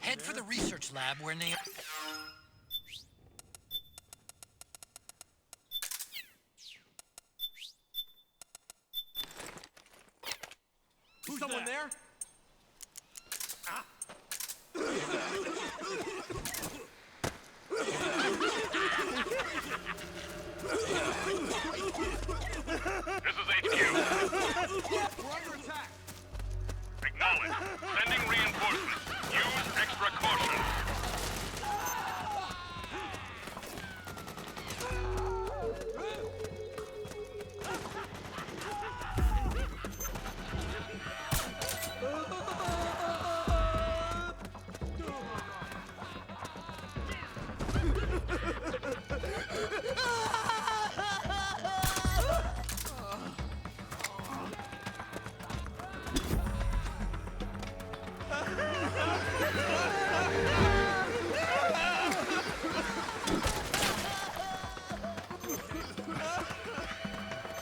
Head for the research lab where they... Who's someone there? This is HQ. We're under attack. Acknowledge. Sending reinforcements. Use extra caution.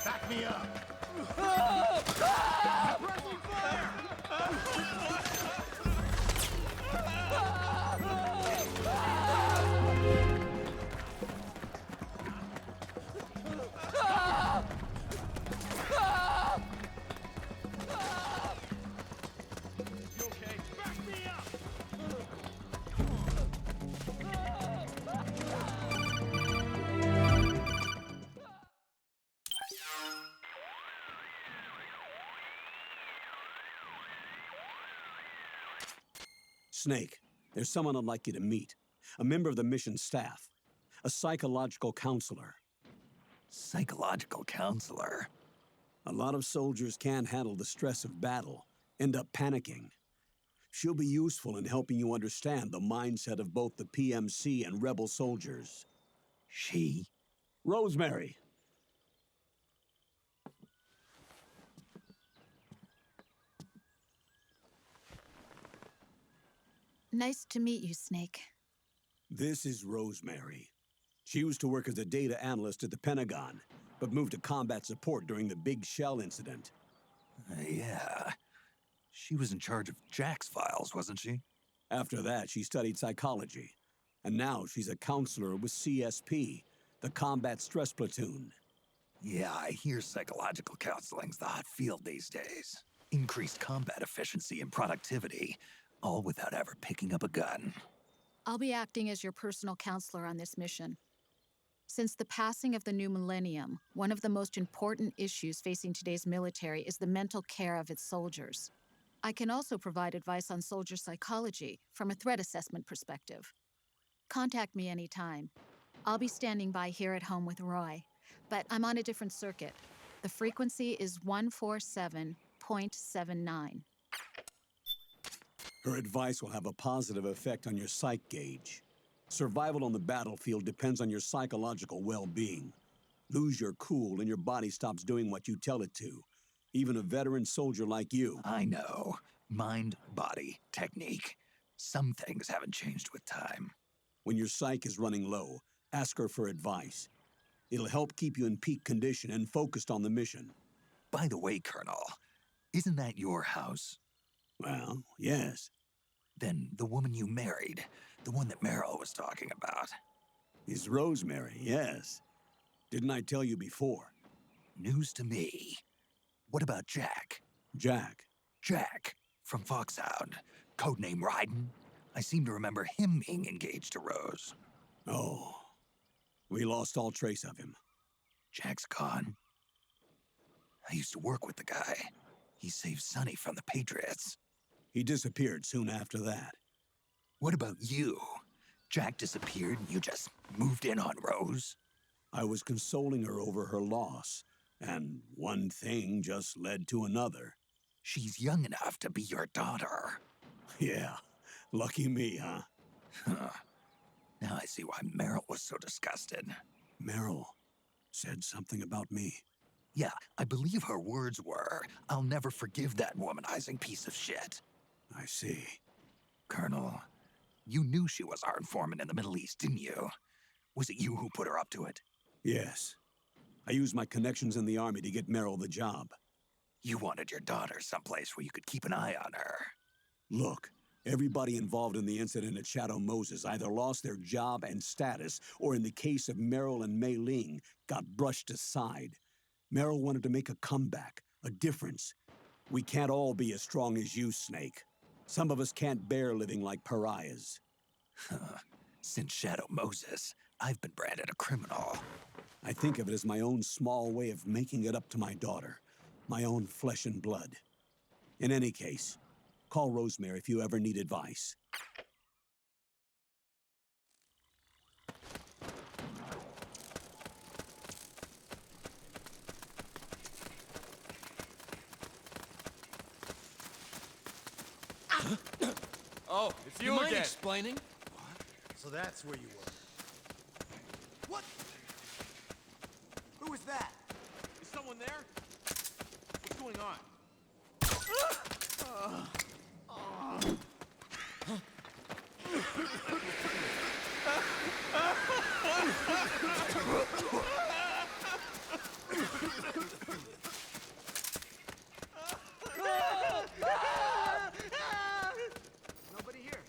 Back me up. Pressing fire! You okay? Back me up! Snake, there's someone I'd like you to meet. A member of the mission staff. A psychological counselor. Psychological counselor? A lot of soldiers can't handle the stress of battle, end up panicking. She'll be useful in helping you understand the mindset of both the PMC and rebel soldiers. She? Rosemary. Nice to meet you, Snake. This is Rosemary. She used to work as a data analyst at the Pentagon, but moved to combat support during the Big Shell incident. Yeah. She was in charge of Jack's files, wasn't she? After that, she studied psychology. And now she's a counselor with CSP, the Combat Stress Platoon. Yeah, I hear psychological counseling's the hot field these days. Increased combat efficiency and productivity, all without ever picking up a gun. I'll be acting as your personal counselor on this mission. Since the passing of the new millennium, one of the most important issues facing today's military is the mental care of its soldiers. I can also provide advice on soldier psychology from a threat assessment perspective. Contact me anytime. I'll be standing by here at home with Roy, but I'm on a different circuit. The frequency is 147.79. Her advice will have a positive effect on your psych gauge. Survival on the battlefield depends on your psychological well-being. Lose your cool and your body stops doing what you tell it to. Even a veteran soldier like you. I know. Mind, body, technique. Some things haven't changed with time. When your psyche is running low, ask her for advice. It'll help keep you in peak condition and focused on the mission. By the way, Colonel, isn't that your house? Well, yes. Then the woman you married, the one that Meryl was talking about. Is Rosemary, yes. Didn't I tell you before? News to me. What about Jack? Jack. Jack, from Foxhound. Codename Ryden. I seem to remember him being engaged to Rose. Oh. We lost all trace of him. Jack's gone. I used to work with the guy. He saved Sonny from the Patriots. He disappeared soon after that. What about you? Jack disappeared and you just moved in on Rose? I was consoling her over her loss, and one thing just led to another. She's young enough to be your daughter. Yeah, lucky me, huh? Now I see why Meryl was so disgusted. Meryl said something about me. Yeah, I believe her words were, "I'll never forgive that womanizing piece of shit." I see. Colonel, you knew she was our informant in the Middle East, didn't you? Was it you who put her up to it? Yes. I used my connections in the Army to get Meryl the job. You wanted your daughter someplace where you could keep an eye on her. Look, Everybody involved in the incident at Shadow Moses either lost their job and status, or in the case of Merrill and Mei Ling, got brushed aside. Merrill wanted to make a comeback, a difference. We can't all be as strong as you, Snake. Some of us can't bear living like pariahs. Since Shadow Moses, I've been branded a criminal. I think of it as my own small way of making it up to my daughter, my own flesh and blood. In any case, call Rosemary if you ever need advice. Oh, it's you mind again. explaining? So that's where you were. What? Who is that? Is someone there? What's going on? Nobody here.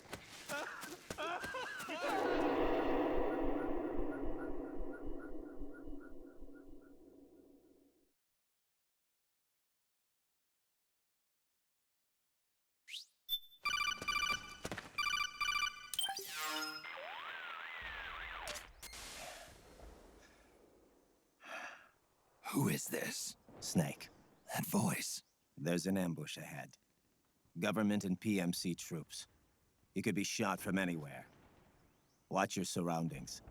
Who is this? Snake, That voice. there's an ambush ahead. Government and PMC troops. You could be shot from anywhere. Watch your surroundings.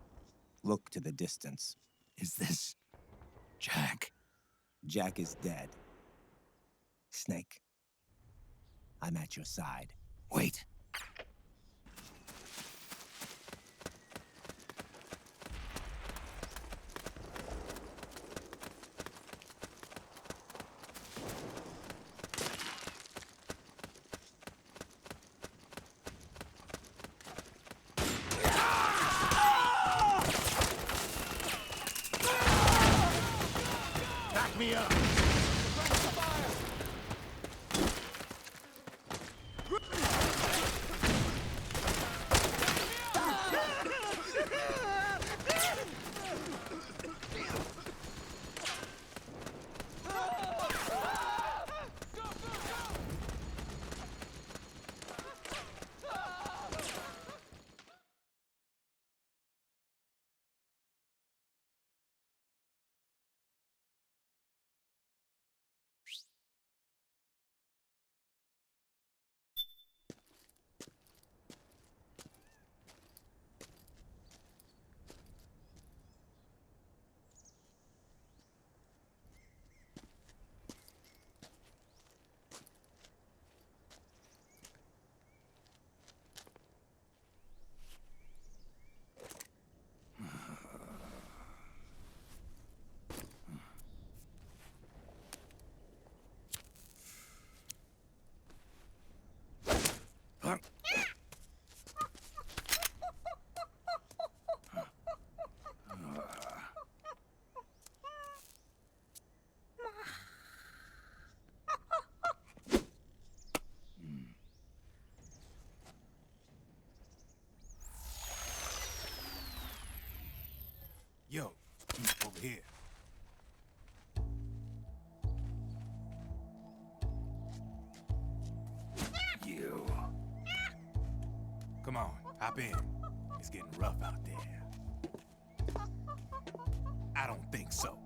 Look to the distance. Is this Jack? Jack is dead. Snake, I'm at your side. Wait. Back me up. Yo, over here. You. Come on, hop in. It's getting rough out there. I don't think so.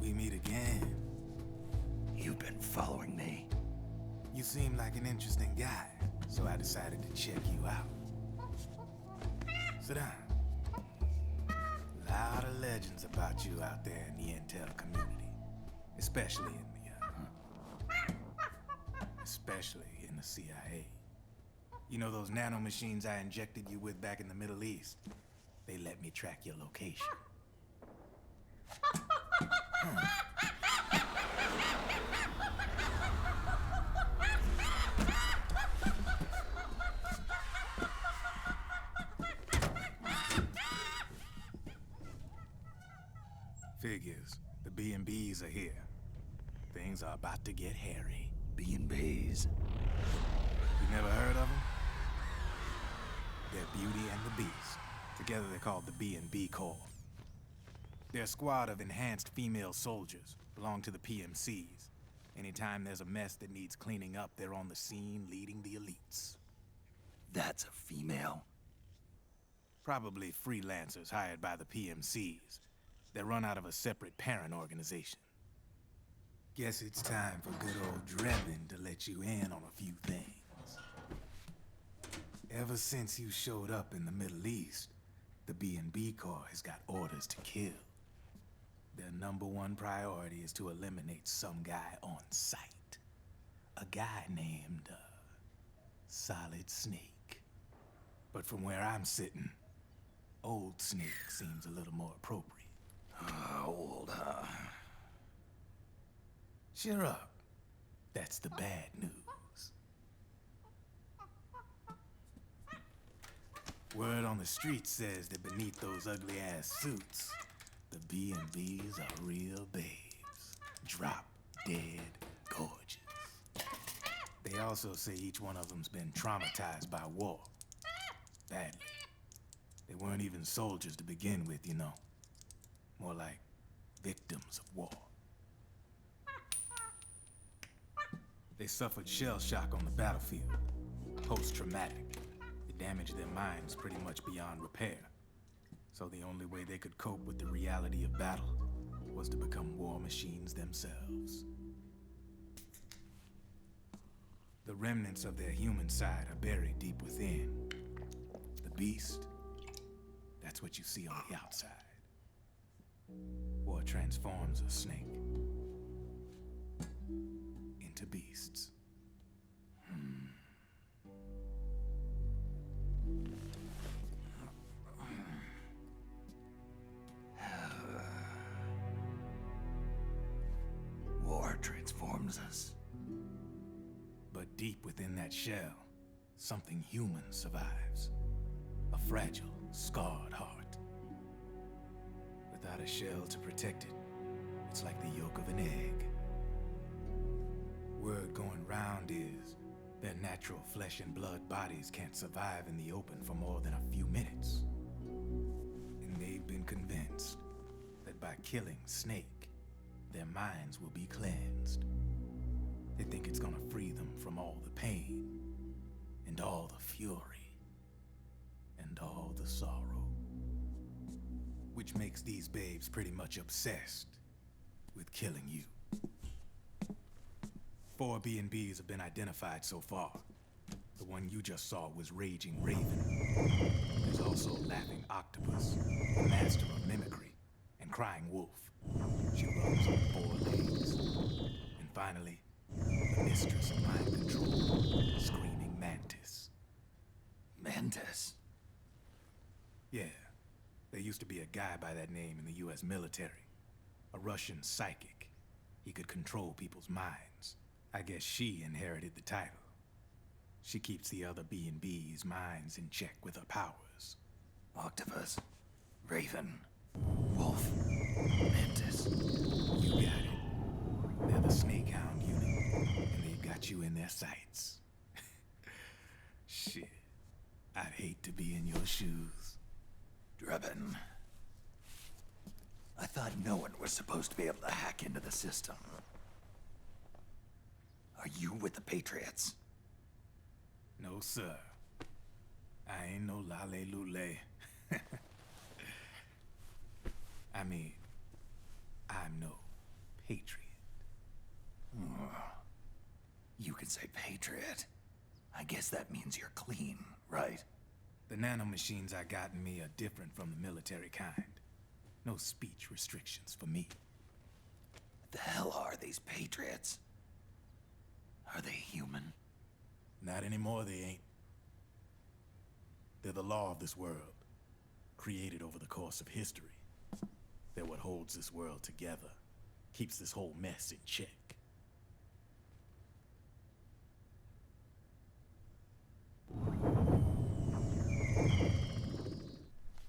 We meet again. You've been following me. You seem like an interesting guy, so I decided to check you out. Sit down. A lot of legends about you out there in the intel community, especially in the CIA. You know those nanomachines I injected you with back in the Middle East? They let me track your location. Figures. The B&Bs are here. Things are about to get hairy. B&Bs. You never heard of them? They're Beauty and the Beast. Together they're called the B&B Corps. They're a squad of enhanced female soldiers, belong to the PMCs. Anytime there's a mess that needs cleaning up, they're on the scene leading the elites. That's a female. Probably freelancers hired by the PMCs. They're run out of a separate parent organization. Guess it's time for good old Drebin to let you in on a few things. Ever since you showed up in the Middle East, the B&B Corps has got orders to kill. Their #1 priority is to eliminate some guy on sight. A guy named, Solid Snake. But from where I'm sitting, Old Snake seems a little more appropriate. Old, huh? Cheer up. That's the bad news. Word on the street says that beneath those ugly-ass suits, the B&Bs are real babes. Drop dead gorgeous. They also say each one of them's been traumatized by war. Badly. They weren't even soldiers to begin with, you know. More like victims of war. They suffered shell shock on the battlefield. Post-traumatic. It damaged their minds pretty much beyond repair. So the only way they could cope with the reality of battle was to become war machines themselves. The remnants of their human side are buried deep within. The beast, that's what you see on the outside. War transforms a snake into beasts. War transforms us. But deep within that shell, something human survives. A fragile, scarred heart. Without a shell to protect it, it's like the yolk of an egg. Word going round is their natural flesh and blood bodies can't survive in the open for more than a few minutes. And they've been convinced that by killing Snake, their minds will be cleansed. They think it's gonna free them from all the pain, and all the fury, and all the sorrow. Which makes these babes pretty much obsessed with killing you. 4 B&Bs have been identified so far. The one you just saw was Raging Raven. There's also Laughing Octopus, the master of mimicry, and Crying Wolf. She runs on 4 legs. And finally, the mistress of mind control, Screaming Mantis. Mantis? Yeah, there used to be a guy by that name in the US military. A Russian psychic. He could control people's minds. I guess she inherited the title. She keeps the other B&B's minds in check with her powers. Octopus. Raven. Wolf. Mantis. You got it. They're the Snake Hound unit, and they've got you in their sights. Shit. I'd hate to be in your shoes. Drebin. I thought no one was supposed to be able to hack into the system. Are you with the Patriots? No, sir. I ain't no lale-lule. I mean, I'm no patriot. You can say Patriot. I guess that means you're clean, right? The nanomachines I got in me are different from the military kind. No speech restrictions for me. What the hell are these Patriots? Are they human? Not anymore, they ain't. They're the law of this world, created over the course of history. They're what holds this world together, keeps this whole mess in check.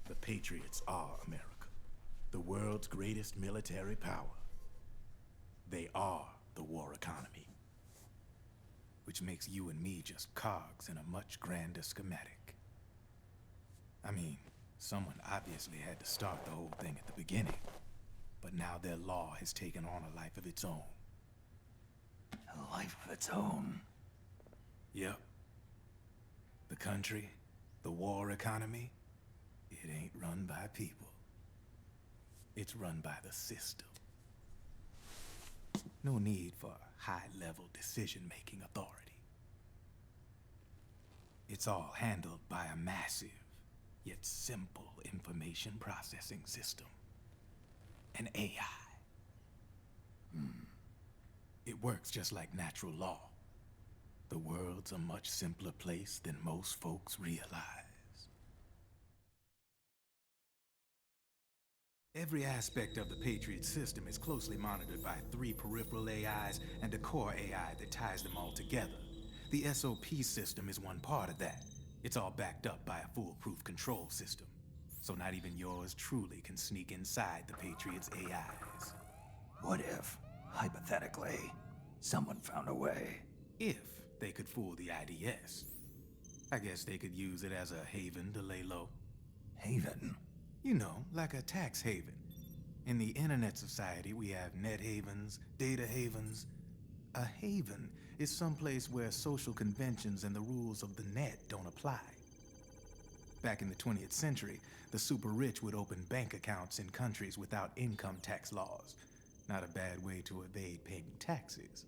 The Patriots are America. the world's greatest military power. They are the war economy. Which makes you and me just cogs in a much grander schematic. I mean, someone obviously had to start the whole thing at the beginning. But now their law has taken on a life of its own. A life of its own. Yep. The country, the war economy, it ain't run by people. It's run by the system. No need for high-level decision-making authority. It's all handled by a massive, yet simple information processing system. An AI. It works just like natural law. The world's a much simpler place than most folks realize. Every aspect of the Patriot system is closely monitored by 3 peripheral AIs and a core AI that ties them all together. The SOP system is one part of that. It's all backed up by a foolproof control system. So not even yours truly can sneak inside the Patriots' AIs. What if, hypothetically, someone found a way? If they could fool the IDS. I guess they could use it as a haven to lay low. Haven? You know, like a tax haven. In the internet society, we have net havens, data havens. A haven is someplace where social conventions and the rules of the net don't apply. Back in the 20th century, the super rich would open bank accounts in countries without income tax laws. Not a bad way to evade paying taxes.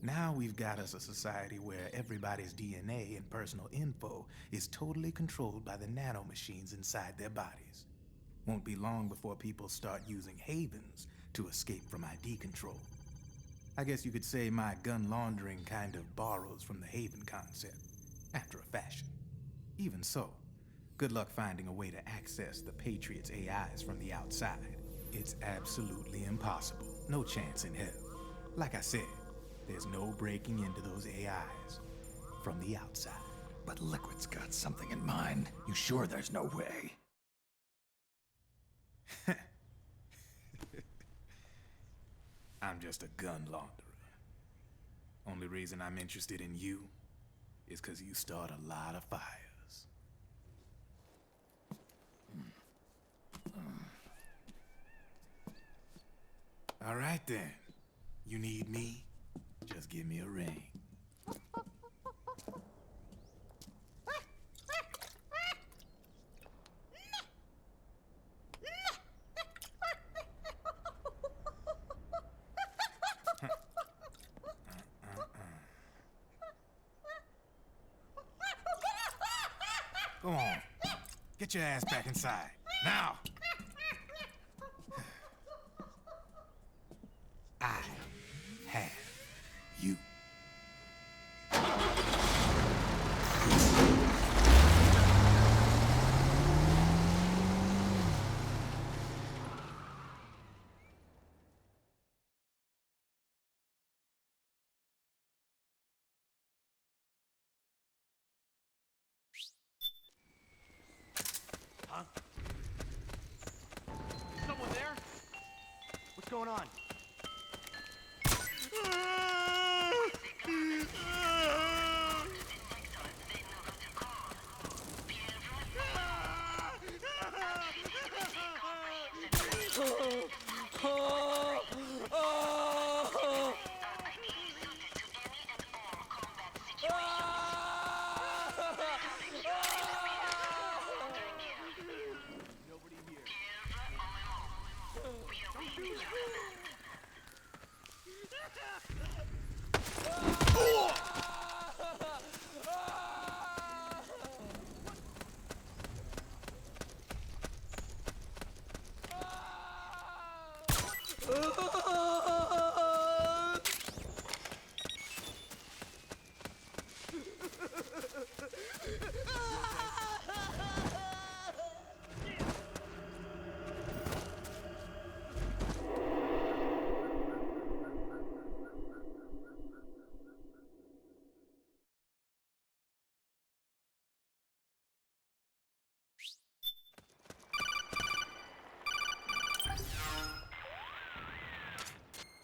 Now we've got us a society where everybody's DNA and personal info is totally controlled by the nanomachines inside their bodies. Won't be long before people start using havens to escape from ID control. I guess you could say my gun laundering kind of borrows from the haven concept, after a fashion. Even so, good luck finding a way to access the Patriots' AIs from the outside. It's absolutely impossible. No chance in hell. Like I said, there's no breaking into those AIs from the outside. But Liquid's got something in mind. You sure there's no way? I'm just a gun launderer. Only reason I'm interested in you is because you start a lot of fires. All right then. You need me? Just give me a ring. Go on. Get your ass back inside. Now! I have you. Huh? Someone there? What's going on?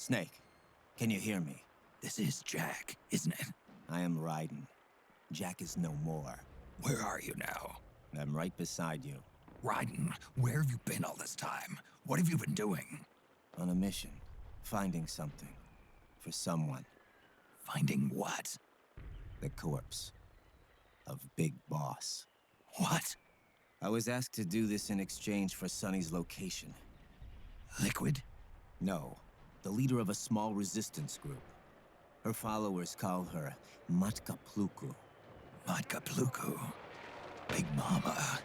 Snake, can you hear me? This is Jack, isn't it? I am Raiden. Jack is no more. Where are you now? I'm right beside you. Raiden, where have you been all this time? What have you been doing? On a mission. Finding something. For someone. Finding what? The corpse. Of Big Boss. What? I was asked to do this in exchange for Sonny's location. Liquid? No. The leader of a small resistance group. Her followers call her Matka Pluku. Matka Pluku. Big Mama.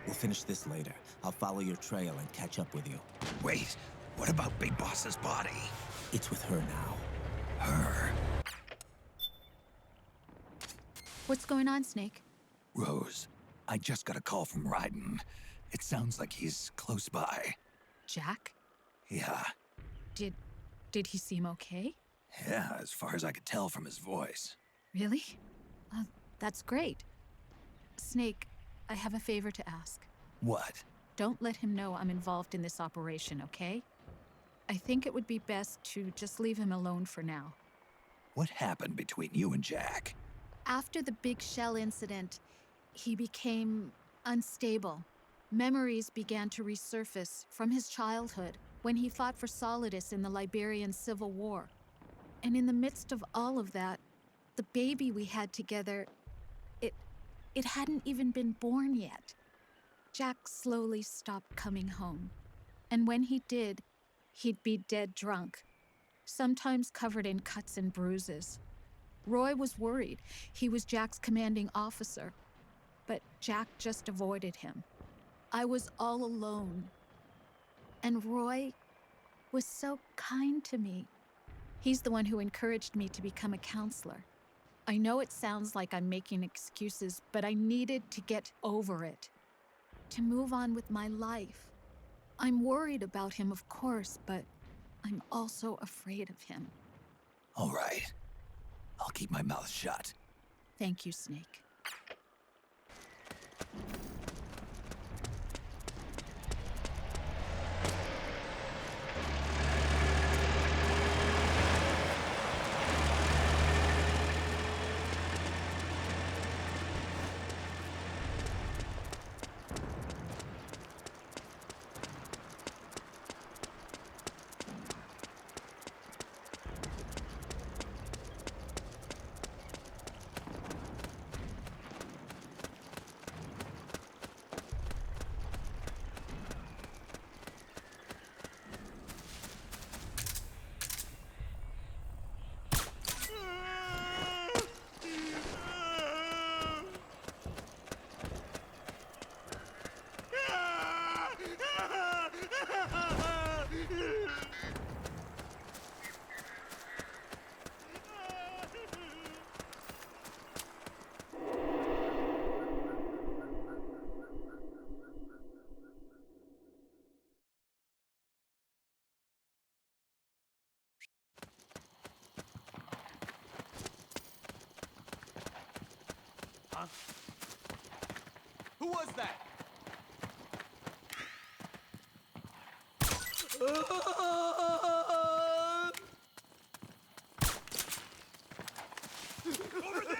We'll finish this later. I'll follow your trail and catch up with you. Wait, what about Big Boss's body? It's with her now. Her? What's going on, Snake? Rose, I just got a call from Raiden. It sounds like he's close by. Jack? Yeah. Did he seem okay? Yeah, as far as I could tell from his voice. Really? That's great. Snake, I have a favor to ask. What? Don't let him know I'm involved in this operation, okay? I think it would be best to just leave him alone for now. What happened between you and Jack? After the Big Shell incident, he became unstable. Memories began to resurface from his childhood when he fought for Solidus in the Liberian Civil War. And in the midst of all of that, the baby we had together, it hadn't even been born yet. Jack slowly stopped coming home. And when he did, he'd be dead drunk, sometimes covered in cuts and bruises. Roy was worried. He was Jack's commanding officer. But Jack just avoided him. I was all alone. And Roy was so kind to me. He's the one who encouraged me to become a counselor. I know it sounds like I'm making excuses, but I needed to get over it, to move on with my life. I'm worried about him, of course, but I'm also afraid of him. All right. I'll keep my mouth shut. Thank you, Snake. Who was that? Over there!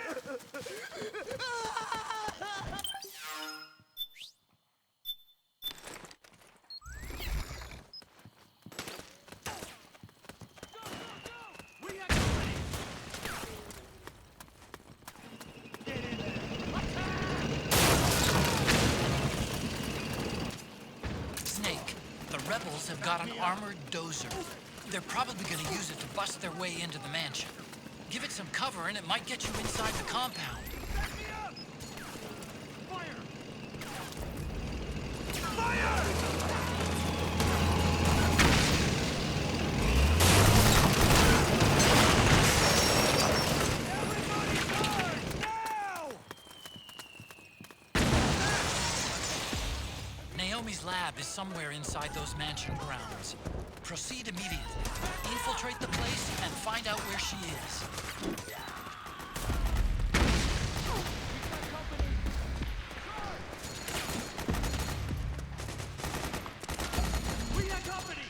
We have company! Get in there! Snake, the rebels have got an armored dozer. They're probably gonna use it to bust their way into the mansion. Give it some cover and it might get you inside the compound. Back me up! Fire! Fire! Everybody guard! Now! Naomi's lab is somewhere inside those mansion grounds. Proceed immediately. Infiltrate the place and find out where she is. We got company!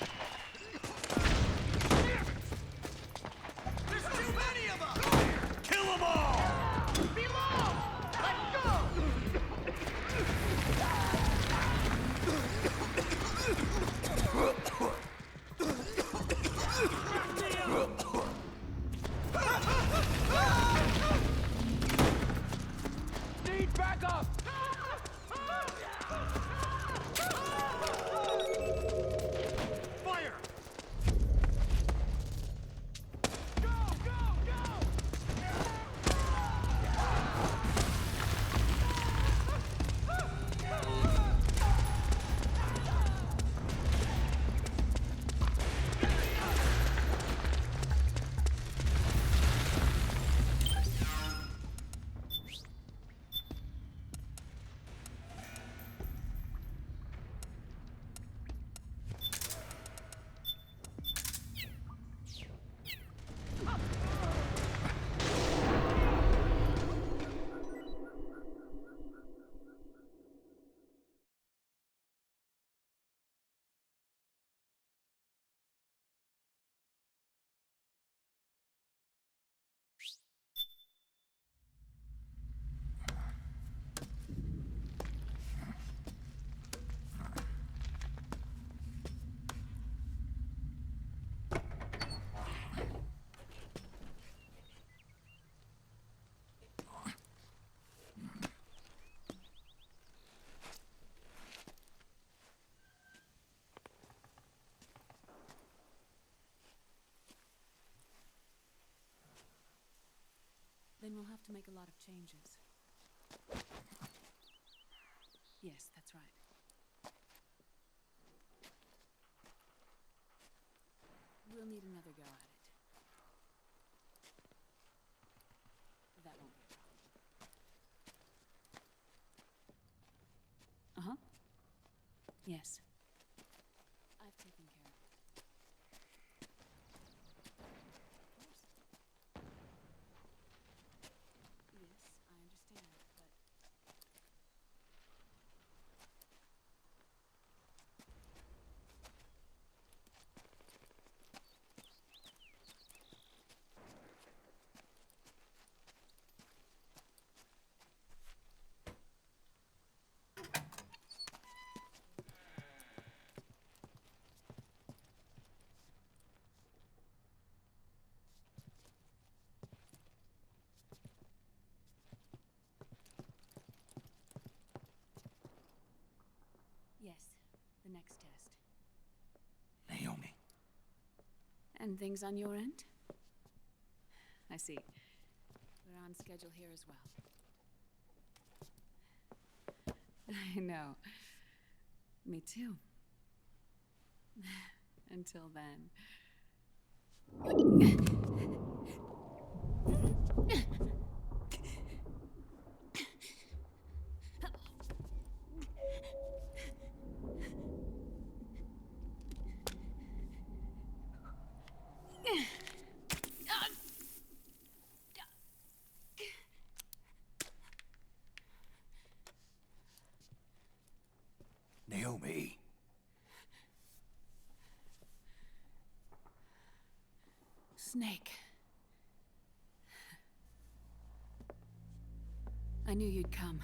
make a lot of changes. Yes, that's right. We'll need another go at it. That won't be a problem. Uh-huh. Yes. I've taken care of it. Of course. Yes, I understand, but... Yes, the next test. Naomi. And things on your end? I see. We're on schedule here as well. I know. Me too. Until then. Naomi. Snake. I knew you'd come.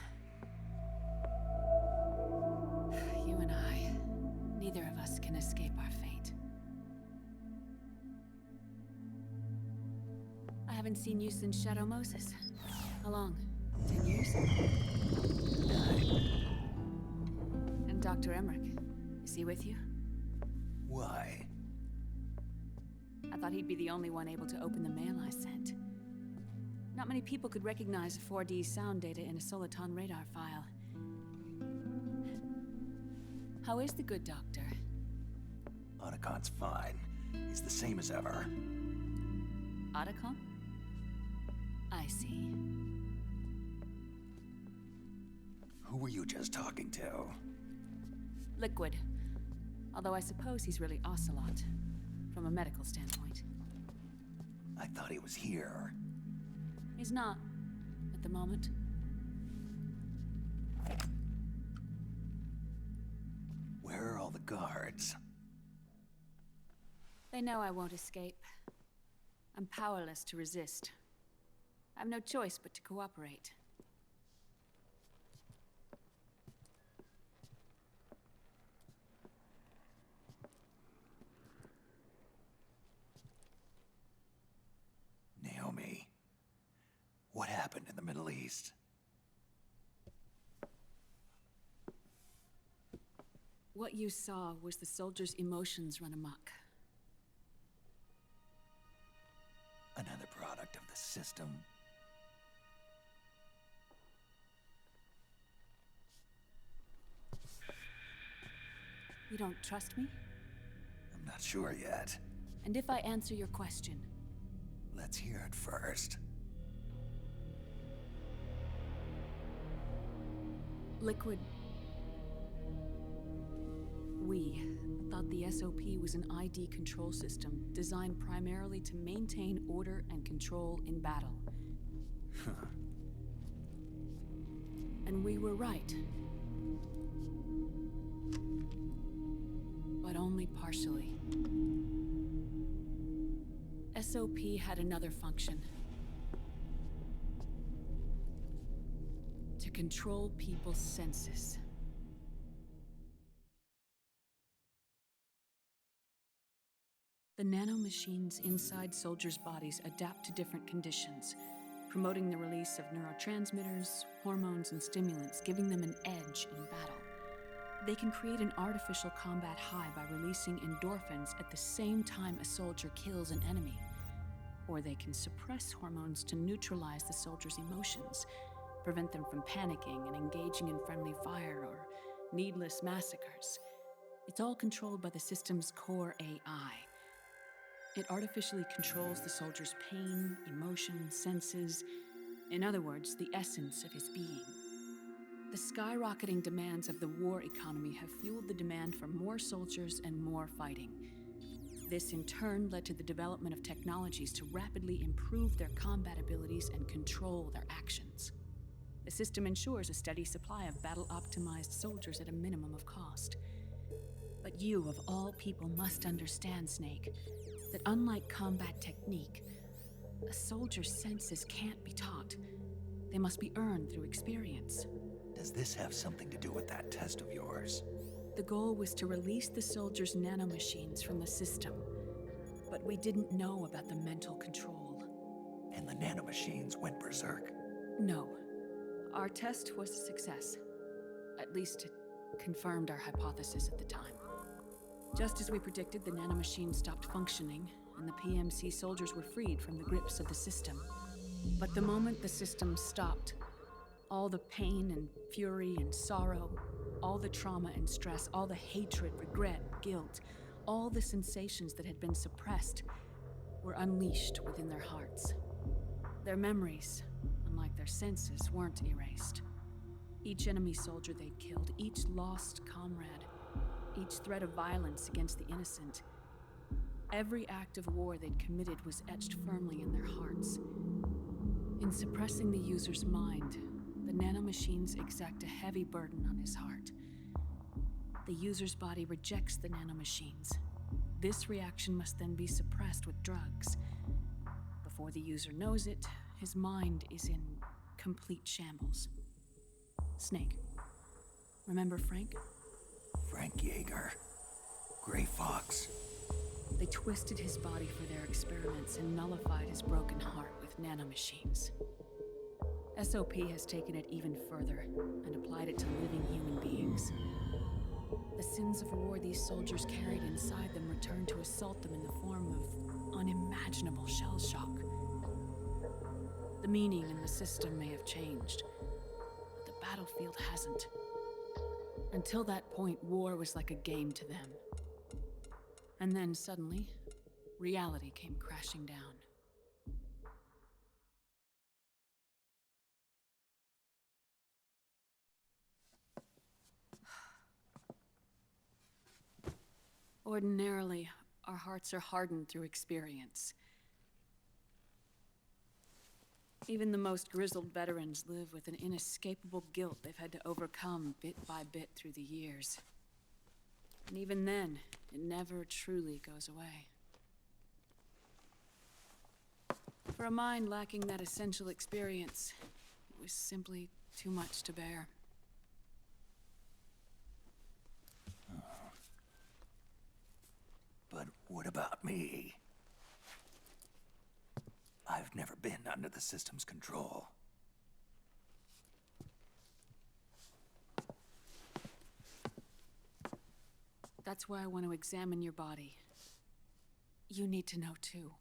You and I, neither of us can escape our fate. I haven't seen you since Shadow Moses. How long? 10 years? 9. And Dr. Emmerich, is he with you? Why? I thought he'd be the only one able to open the mail I sent. Not many people could recognize 4D sound data in a Soliton radar file. How is the good doctor? Otacon's fine. He's the same as ever. Otacon? I see. Who were you just talking to? Liquid. Although I suppose he's really Ocelot, from a medical standpoint. I thought he was here. He's not, at the moment. Where are all the guards? They know I won't escape. I'm powerless to resist. I have no choice but to cooperate. Naomi, what happened in the Middle East? What you saw was the soldiers' emotions run amok. Another product of the system. You don't trust me? I'm not sure yet. And if I answer your question? Let's hear it first. Liquid. We thought the SOP was an ID control system designed primarily to maintain order and control in battle. And we were right. But only partially. SOP had another function. To control people's senses. The nanomachines inside soldiers' bodies adapt to different conditions, promoting the release of neurotransmitters, hormones, and stimulants, giving them an edge in battle. They can create an artificial combat high by releasing endorphins at the same time a soldier kills an enemy. Or they can suppress hormones to neutralize the soldiers' emotions, prevent them from panicking and engaging in friendly fire or needless massacres. It's all controlled by the system's core AI. It artificially controls the soldier's pain, emotion, senses. In other words, the essence of his being. The skyrocketing demands of the war economy have fueled the demand for more soldiers and more fighting. This in turn led to the development of technologies to rapidly improve their combat abilities and control their actions. The system ensures a steady supply of battle-optimized soldiers at a minimum of cost. But you, of all people, must understand, Snake, that unlike combat technique, a soldier's senses can't be taught. They must be earned through experience. Does this have something to do with that test of yours? The goal was to release the soldiers' nanomachines from the system, but we didn't know about the mental control. And the nanomachines went berserk? No. Our test was a success. At least it confirmed our hypothesis at the time. Just as we predicted, the nanomachines stopped functioning, and the PMC soldiers were freed from the grips of the system. But the moment the system stopped, all the pain and fury and sorrow, all the trauma and stress, all the hatred, regret, guilt, all the sensations that had been suppressed were unleashed within their hearts. Their memories, unlike their senses, weren't erased. Each enemy soldier they'd killed, each lost comrade, each threat of violence against the innocent, every act of war they'd committed was etched firmly in their hearts. In suppressing the user's mind, the nanomachines exact a heavy burden on his heart. The user's body rejects the nanomachines. This reaction must then be suppressed with drugs. Before the user knows it, his mind is in complete shambles. Snake, remember Frank? Frank Yeager. Gray Fox. They twisted his body for their experiments and nullified his broken heart with nanomachines. SOP has taken it even further and applied it to living human beings. The sins of war these soldiers carried inside them returned to assault them in the form of unimaginable shell shock. The meaning in the system may have changed, but the battlefield hasn't. Until that point, war was like a game to them. And then suddenly, reality came crashing down. Ordinarily, our hearts are hardened through experience. Even the most grizzled veterans live with an inescapable guilt they've had to overcome bit by bit through the years. And even then, it never truly goes away. For a mind lacking that essential experience, it was simply too much to bear. But what about me? I've never been under the system's control. That's why I want to examine your body. You need to know too.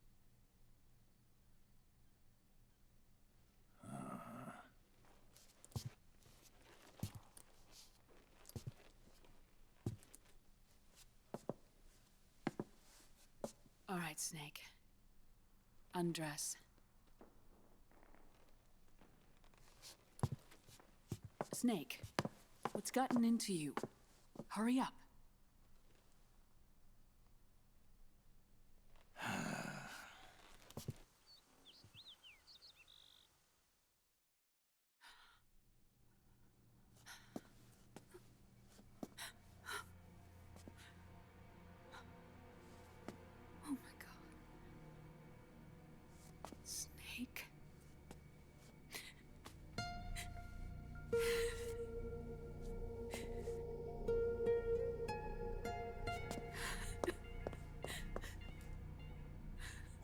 All right, Snake. Undress. Snake, what's gotten into you? Hurry up. Oh my God. Snake.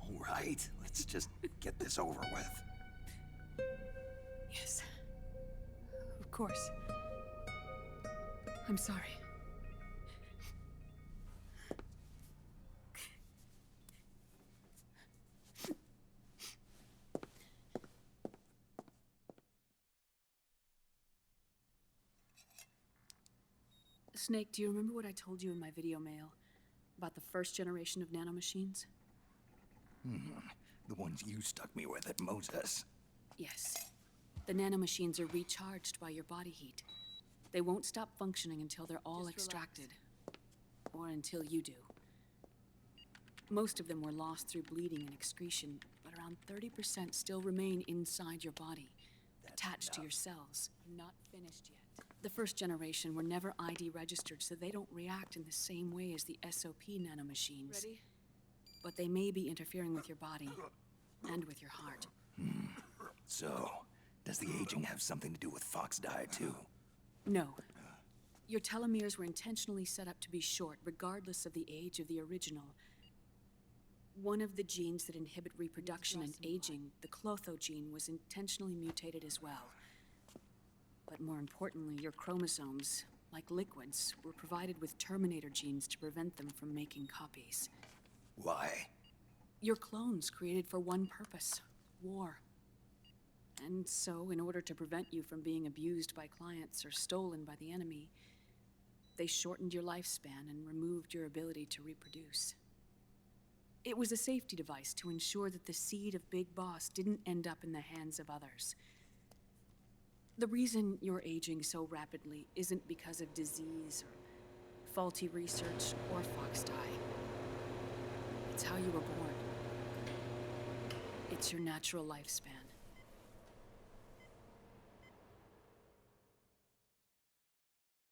All right, let's just get this over with. Yes. Of course. I'm sorry. Snake, do you remember what I told you in my video mail about the first generation of nanomachines? The ones you stuck me with at Moses. Yes. The nanomachines are recharged by your body heat. They won't stop functioning until they're all extracted. Or until you do. Most of them were lost through bleeding and excretion, but around 30% still remain inside your body, attached to your cells. Not finished yet. The first generation were never ID registered, so they don't react in the same way as the SOP nanomachines. Ready? But they may be interfering with your body, and with your heart. So, does the aging have something to do with Fox diet too? No. Your telomeres were intentionally set up to be short, regardless of the age of the original. One of the genes that inhibit reproduction and aging, the Clotho gene, was intentionally mutated as well. But more importantly, your chromosomes, like liquids, were provided with terminator genes to prevent them from making copies. Why? Your clones created for one purpose: war. And so, in order to prevent you from being abused by clients or stolen by the enemy, they shortened your lifespan and removed your ability to reproduce. It was a safety device to ensure that the seed of Big Boss didn't end up in the hands of others. The reason you're aging so rapidly isn't because of disease or faulty research or Fox dye. It's how you were born. It's your natural lifespan.